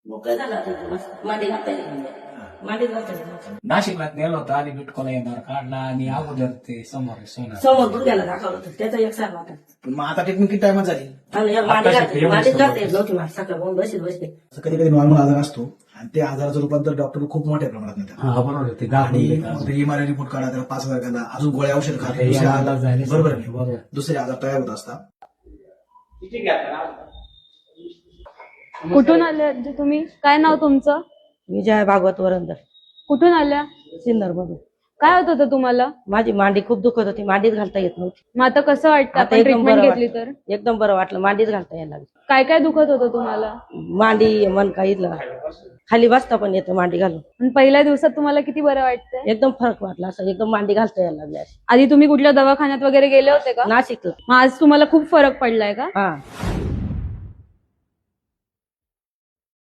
मोकळं झालं आता मस्त. मांडी घालता येईल. मांडी घालता येईल. नाशिकला नेलं होतं आणि बिटकॉइन येणार काढला आणि अगोदर ते समोर सोनं समोर गुडघ्याला दाखवलं होतं त्याचा एक साल होता. पण मग आता ट्रीटमेंट किती टायमात झाली? आणि या मांडी घालते मांडीच घालता येत नव्हती मला. सकाळ होऊन बसले कधी कधी नॉर्मल आजार असतो आणि त्या आजाराचं रूपांतर डॉक्टर खूप मोठ्या प्रमाणात नेतात हा बरोबर ते आणि गाडी एमआरआय रिपोर्ट काढा, त्याला 5,000 घाला, अजून गोळ्या औषध खा, हे दुसरे आजार आजार झाले. बरोबर आहे. बरोबर. दुसरे आजार तयार होत असतात. कुठून आले आजी तुम्ही? काय नाव तुमचं? विजय भागवत वरंदर कुठून आल्या? सिन्नर मधून. काय होत होतं तुम्हाला? माझी मांडी खूप दुखत होती. मांडीच घालता येत नव्हती. मग आता कसं वाटतं आता आपण एकदम ट्रीटमेंट बरं घेतली तर? वाटलं. एकदम बरं वाटलं. मांडीच घालता यायला लागली. काय काय दुखत होतं तुम्हाला? मांडी मनका इथलं खाली बसता पण येतं मांडी घालून. आणि पहिल्या दिवसात तुम्हाला किती बरं वाटतंय? एकदम फरक वाटला. असं एकदम मांडी घालता यायला लागली अशी. आधी तुम्ही कुठल्या दवाखान्यात वगैरे गेले होते का? नाशिकला. मग आज तुम्हाला खूप फरक पडलाय का? हा